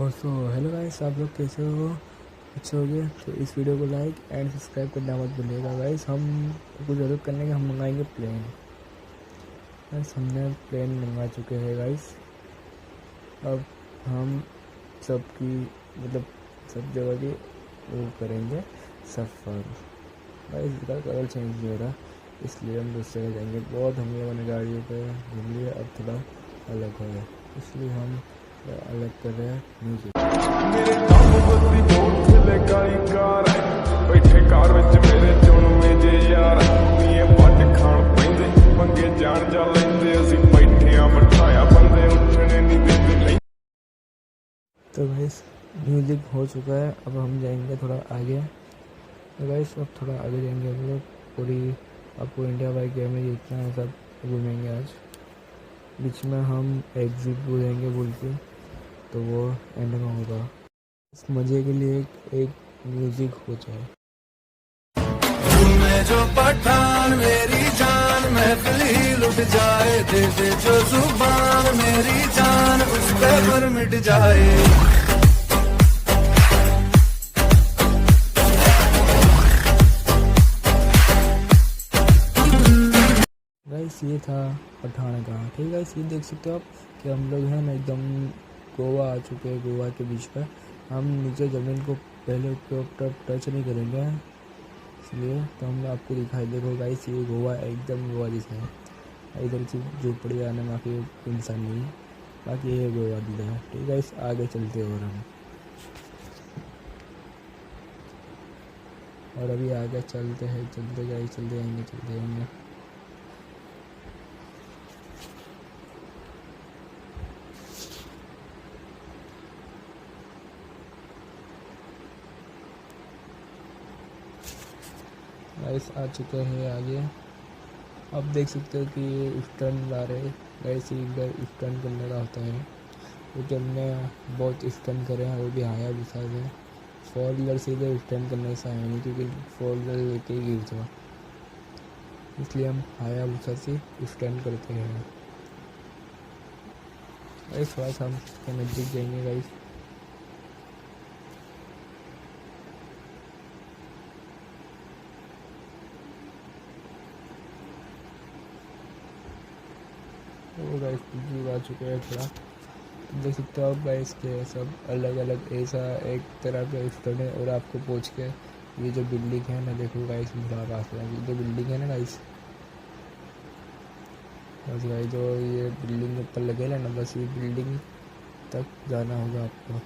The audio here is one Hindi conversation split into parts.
और सो हेलो गाइस, आप लोग कैसे हो? अच्छे हो गए तो इस वीडियो को लाइक एंड सब्सक्राइब करना मत भूलिएगा गाइस। हम कुछ ज़रूर करने के हम मंगाएंगे प्लेन। गाइस हमने प्लेन मंगा चुके हैं गाइस। अब हम सबकी मतलब सब जगह की वो करेंगे सफ़र। गाइस इसका कलर चेंज नहीं हो रहा, इसलिए हम दूसरे जगह जाएंगे। बहुत हम लोगों ने गाड़ियों पे घूम लिया, अब थोड़ा अलग हो गया, इसलिए हम अलग कर रहे हैं म्यूजिक। मेरे दम बत्ती बहुत लगाई कार बैठे कार विच मेरे चुनवे जे यार ये वट खाण पैंदे पंगे जान जा लैंदे असी बैठे आ मठाया बंदे उठने नहीं देते। तो गाइस म्यूजिक हो चुका है, अब हम जाएंगे थोड़ा आगे। तो गाइस अब थोड़ा आगे जाएंगे हम लोग। पूरी आपको इंडिया बाइक गेम में जितना है सब घूमेंगे आज। बीच में हम एग्जिट बोलेंगे बोल के, तो वो एंड में होगा। इस मज़े के लिए एक म्यूज़िक हो जाए। मैं जो पठान मेरी जान महफिल ही लुट जाए, दे दे जो जुबान मेरी जान उस पर मिट जाए। गाइस ये था पठान का। ठीक है गाइस, ये देख सकते हो आप कि हम लोग हैं ना एकदम गोवा आ चुके हैं। गोवा के बीच पर हम नीचे ज़मीन को पहले के ऊपर टच नहीं करेंगे, इसलिए तो हम आपको दिखाई देखो गाइस, ये गोवा एकदम गोवा जैसा है। इधर की झोपड़ी आने में बाकी इंसान नहीं, बाकी ये गोवा दिखा है। ठीक है गाइस, आगे चलते और हम और अभी आगे चलते हैं, चलते जाएंगे। गाइस आ चुके हैं आगे। आप देख सकते हो कि ये स्टंट ला रहे हैं गाइस। इधर स्टंट करने का होता है, क्योंकि हमने बहुत स्टंट करे हैं, वो भी हायाबुसा से। फोर व्हीलर से इधर स्टंट करने से आया नहीं, क्योंकि फोर व्हीलर लेके गिर जाओ, इसलिए हम हायाबुसा से स्टंट करते हैं। गाइस थोड़ा सा हम इसके नज़दीक जाएंगे गाइस। वो गाइस आ चुके हैं थोड़ा। देख सकते हो आप गाइस के सब अलग अलग ऐसा एक तरह का स्टंट है। और आपको पूछ के ये जो बिल्डिंग है ना, देखो गाइस थोड़ा पास में ये जो बिल्डिंग है ना गाइस, बस गाइस जो ये बिल्डिंग के ऊपर लगे ना, बस ये बिल्डिंग तक जाना होगा आपको।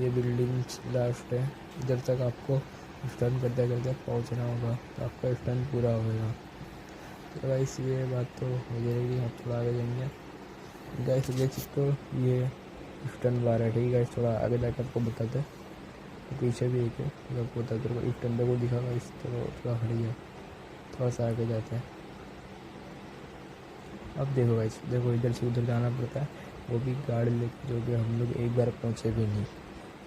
ये बिल्डिंग लास्ट है, इधर तक आपको स्टंट करते करते पहुंचना होगा, तो आपका स्टंट पूरा होगा। तो गाइस ये बात तो हो जाएगी, आप थोड़ा आगे जाएंगे गाइस। देख सकते हो ये स्टंट बार है। ठीक है गाइस, थोड़ा आगे जाकर आपको बताते हैं। तो पीछे भी एक है, तो आपको बताते हैं स्टंट को दिखा गाइस। तो थोड़ा खड़ी है, थोड़ा सा आगे जाते हैं। अब देखो गाइस, देखो इधर से उधर जाना पड़ता है, वो भी गाड़ी लेकर, जो कि हम लोग एक बार पहुँचे भी नहीं।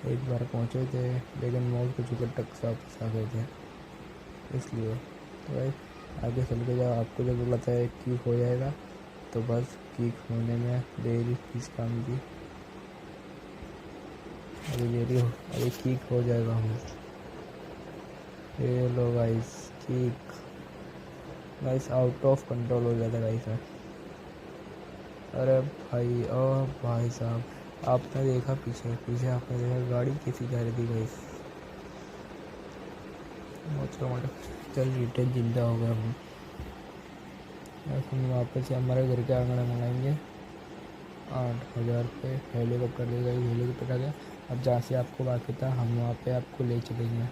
एक बार पहुँचे थे लेकिन मौत को चुकर टक साफ आ गए थे, इसलिए। तो भाई आगे चल के जाओ, आपको जब बोला था किक हो जाएगा, तो बस किक होने में देरी किस काम की। अभी किक हो जाएगा हमें। ये लो guys, kick guys out of control हो जाता गाइस। अरे भाई, ओ भाई साहब, आपने देखा पीछे आपने देखा गाड़ी कैसी जा रही थी गाइस। चल रिटर्न जिंदा हो गया हम। हम वापस से हमारे घर के आंगन में मंगाएंगे 8,000 रुपये। हेलीकॉप्टर ले गई, हेलीकॉप्टर आ गया। अब जहाँ से आपको बाकी था हम वहाँ पे आपको ले चलेंगे।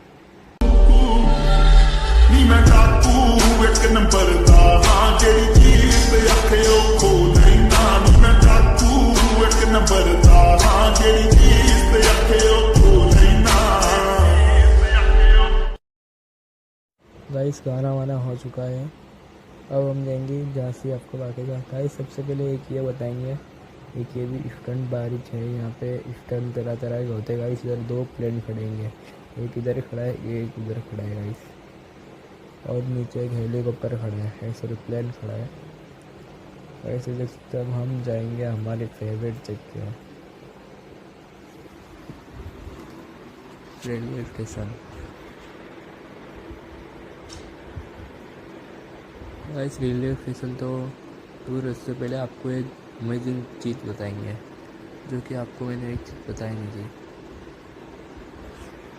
मैं डाकू एक नंबर दा हां जेड़ी चीज ते आखे ओ खो नहीं ना। मैं डाकू एक नंबर दा हां जेड़ी चीज ते आखे ओ खो नहीं ना। गाइस गाना वाना हो चुका है, अब हम जाएंगे जहाँ से आपको बाकी था। गाइस सबसे पहले एक ये बताएंगे, एक ये भी स्टंट बारिश है। यहाँ पे स्टंट तरह तरह के होते हैं गाइस। इधर 2 प्लेन खड़ेंगे, एक इधर खड़ा है, एक उधर खड़ा है गाइस। और नीचे एक हेलीकॉप्टर खड़ा है, सॉरी प्लेन खड़ा है। ऐसे देख सकते हम जाएंगे हमारे फेवरेट जगह। Railway station. Guys railway station तो टूर, उससे पहले आपको एक अमेजिंग चीज़ बताएंगे जो कि आपको मैंने एक चीज़ बताई नहीं थी।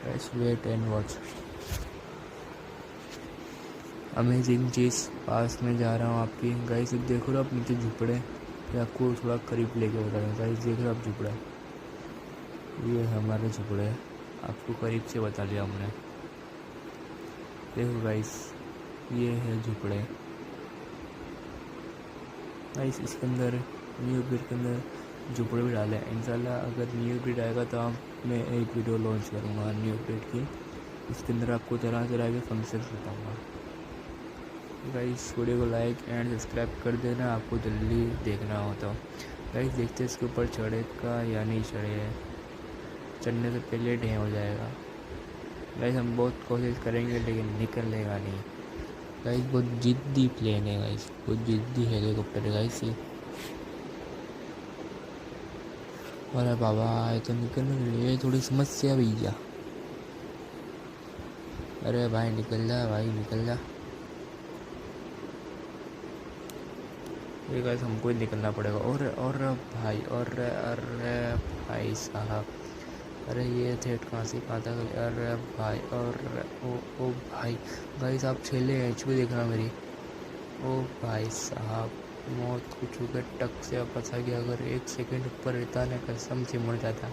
Guys wait and watch. Amazing चीज़ पास में जा रहा हूँ आपकी। गाइस देखो ना आप नीचे झुपड़े, ये आपको थोड़ा करीब लेके बता रहा हूँ। गाइस देख रहे हो आप झुपड़ा, ये हमारे झुपड़े, आपको करीब से बता दिया हमने। देखो गाइस ये है झुपड़े। गाइस इसके अंदर न्यू अपडेट के अंदर झुपड़े भी डाले हैं। इंशाल्लाह अगर न्यू अपडेट आएगा तो मैं एक वीडियो लॉन्च करूँगा न्यू अपडेट की। इसके अंदर आपको तरह तरह के फंक्शन बताऊँगा। गाइस वीडियो को लाइक एंड सब्सक्राइब कर देना, आपको जल्दी देखना हो तो। गाइस देखते हैं इसके ऊपर चढ़ेगा या नहीं चढ़े, चढ़ने से पहले ढें हो जाएगा। गाइस हम बहुत कोशिश करेंगे लेकिन निकलेगा नहीं। गाइस बहुत जिद्दी प्लेन है, गाइस बहुत जिद्दी हेलीकॉप्टर है गाइस ये। अरे बाबा ये तो निकलने के लिए थोड़ी समस्या भैया। अरे भाई निकल जा, भाई निकल जा। ये गाइस हमको ही निकलना पड़ेगा। और भाई और अरे भाई साहब, अरे ये थेट कहाँ से कहाँ तक। अरे भाई और ओ भाई गाइस आप छेले एच भी देखना मेरी। ओ भाई साहब मौत को छू के टक से फंसा गया। अगर 1 सेकंड ऊपर रहता ना कसम से मर जाता।